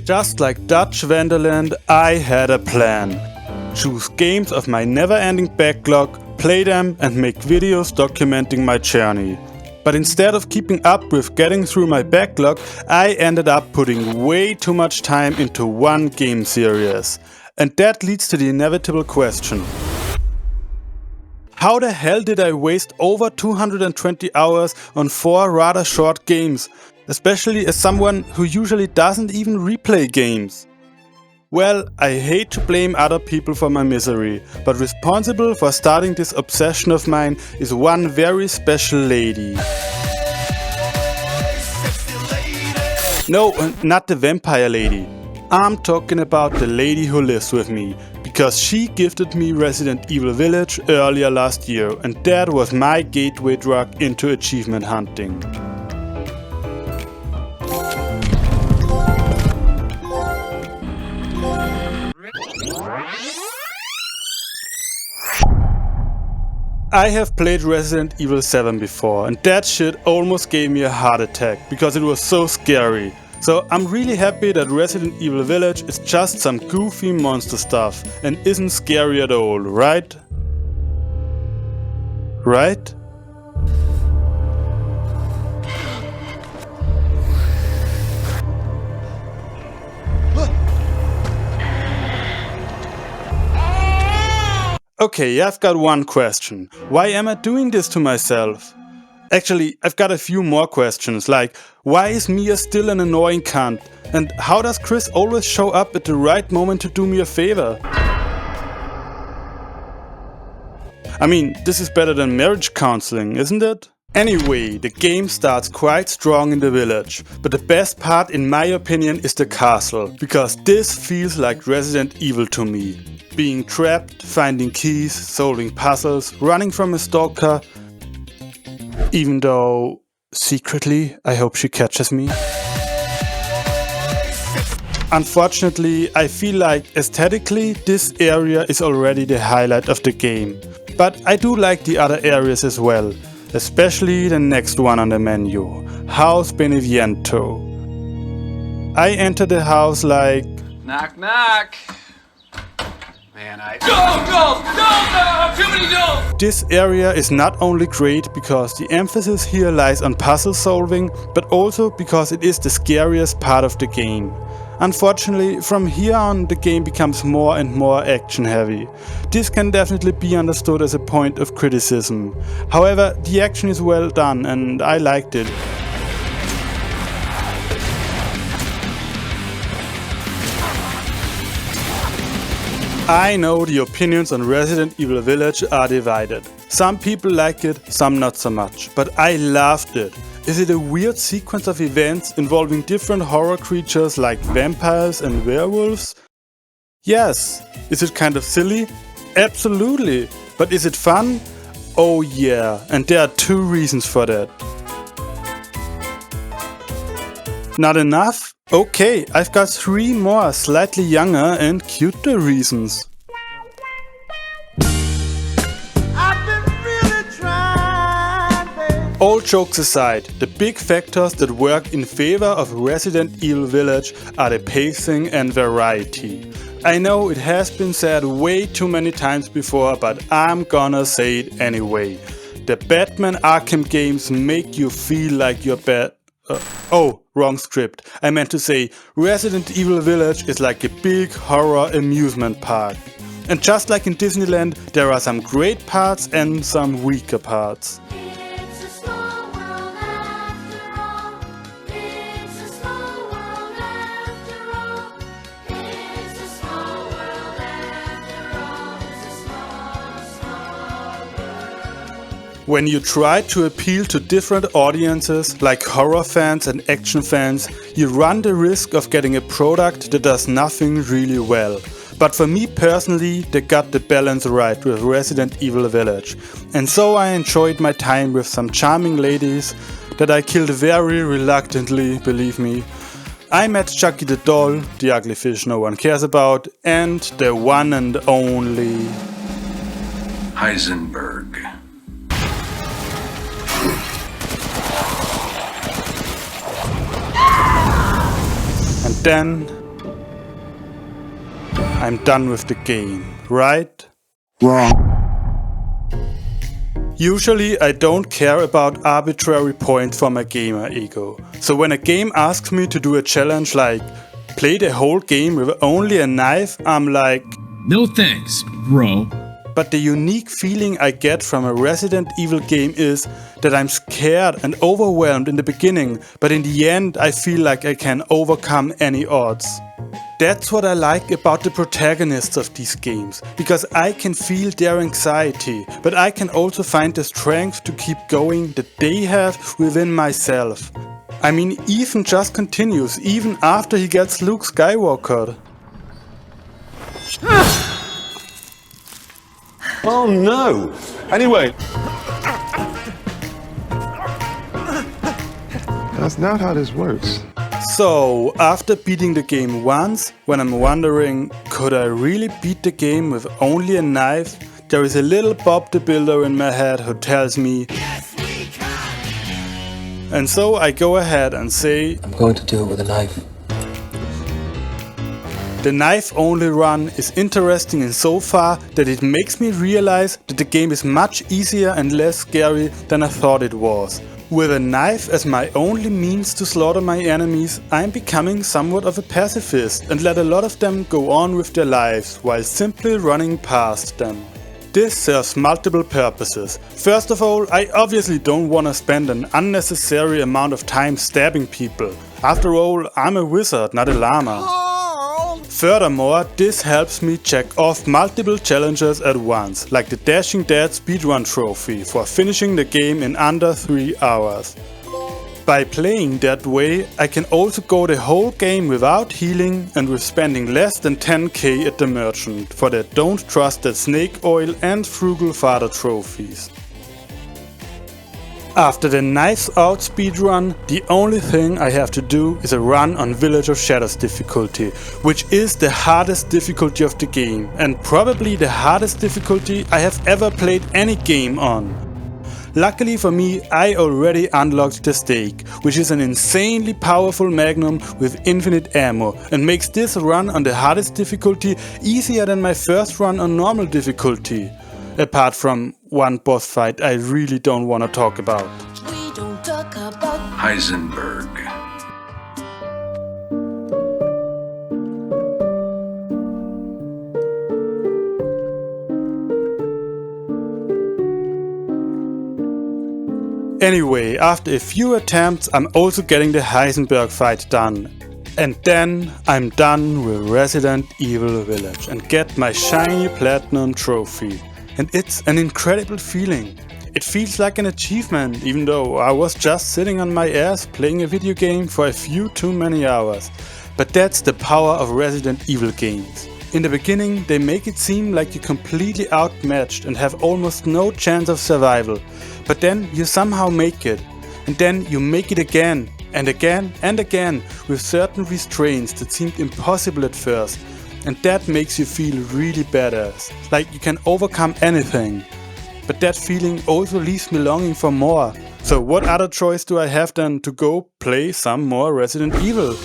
Just like Dutch Vanderland, I had a plan. Choose games of my never-ending backlog, play them and make videos documenting my journey. But instead of keeping up with getting through my backlog, I ended up putting way too much time into one game series. And that leads to the inevitable question. How the hell did I waste over 220 hours on 4 rather short games, especially as someone who usually doesn't even replay games? Well, I hate to blame other people for my misery, but responsible for starting this obsession of mine is one very special lady. No, not the vampire lady. I'm talking about the lady who lives with me, because she gifted me Resident Evil Village earlier last year, and that was my gateway drug into achievement hunting. I have played Resident Evil 7 before, and that shit almost gave me a heart attack because it was so scary. So I'm really happy that Resident Evil Village is just some goofy monster stuff and isn't scary at all, right? Right? Okay, I've got one question. Why am I doing this to myself? Actually, I've got a few more questions, like why is Mia still an annoying cunt? And how does Chris always show up at the right moment to do me a favor? I mean, this is better than marriage counseling, isn't it? Anyway, the game starts quite strong in the village, but the best part in my opinion is the castle, because this feels like Resident Evil to me. Being trapped, finding keys, solving puzzles, running from a stalker. Even though, secretly, I hope she catches me. Unfortunately, I feel like aesthetically this area is already the highlight of the game. But I do like the other areas as well, especially the next one on the menu, House Beneviento. I enter the house like... Knock, knock! Man, no! Too many dolls! This area is not only great because the emphasis here lies on puzzle solving, but also because it is the scariest part of the game. Unfortunately, from here on the game becomes more and more action heavy. This can definitely be understood as a point of criticism. However, the action is well done and I liked it. I know the opinions on Resident Evil Village are divided. Some people like it, some not so much, but I loved it. Is it a weird sequence of events involving different horror creatures like vampires and werewolves? Yes. Is it kind of silly? Absolutely. But is it fun? Oh yeah, and there are 2 reasons for that. Not enough? Okay, I've got 3 more slightly younger and cuter reasons. All jokes aside, the big factors that work in favor of Resident Evil Village are the pacing and variety. I know it has been said way too many times before, but I'm gonna say it anyway. The Batman Arkham games make you feel like you're oh, wrong script. I meant to say Resident Evil Village is like a big horror amusement park. And just like in Disneyland, there are some great parts and some weaker parts. When you try to appeal to different audiences, like horror fans and action fans, you run the risk of getting a product that does nothing really well. But for me personally, they got the balance right with Resident Evil Village. And so I enjoyed my time with some charming ladies that I killed very reluctantly, believe me. I met Chucky the doll, the ugly fish no one cares about, and the one and only... Heisenberg. And then I'm done with the game, right? Wrong. Usually I don't care about arbitrary points for my gamer ego. So when a game asks me to do a challenge like play the whole game with only a knife, I'm like, no thanks, bro. But the unique feeling I get from a Resident Evil game is that I'm scared and overwhelmed in the beginning, but in the end I feel like I can overcome any odds. That's what I like about the protagonists of these games, because I can feel their anxiety, but I can also find the strength to keep going that they have within myself. I mean, Ethan just continues even after he gets Luke Skywalker. Oh no! Anyway. That's not how this works. So, after beating the game once, when I'm wondering, could I really beat the game with only a knife? There is a little Bob the Builder in my head who tells me, yes, we can! And so I go ahead and say, I'm going to do it with a knife. The knife-only run is interesting insofar that it makes me realize that the game is much easier and less scary than I thought it was. With a knife as my only means to slaughter my enemies, I'm becoming somewhat of a pacifist and let a lot of them go on with their lives while simply running past them. This serves multiple purposes. First of all, I obviously don't want to spend an unnecessary amount of time stabbing people. After all, I'm a wizard, not a llama. Furthermore, this helps me check off multiple challenges at once, like the Dashing Dad speedrun trophy for finishing the game in under 3 hours. By playing that way, I can also go the whole game without healing and with spending less than 10k at the merchant for the Don't Trust That Snake Oil and Frugal Father trophies. After the Knives Out speedrun, the only thing I have to do is a run on Village of Shadows difficulty, which is the hardest difficulty of the game, and probably the hardest difficulty I have ever played any game on. Luckily for me, I already unlocked the Stake, which is an insanely powerful magnum with infinite ammo, and makes this run on the hardest difficulty easier than my first run on normal difficulty. Apart from one boss fight I really don't want to talk about. We don't talk about Heisenberg. Anyway, after a few attempts I'm also getting the Heisenberg fight done. And then I'm done with Resident Evil Village and get my shiny platinum trophy. And it's an incredible feeling. It feels like an achievement, even though I was just sitting on my ass playing a video game for a few too many hours. But that's the power of Resident Evil games. In the beginning they make it seem like you're completely outmatched and have almost no chance of survival. But then you somehow make it. And then you make it again and again and again with certain restraints that seemed impossible at first. And that makes you feel really badass, like you can overcome anything. But that feeling also leaves me longing for more. So what other choice do I have than to go play some more Resident Evil?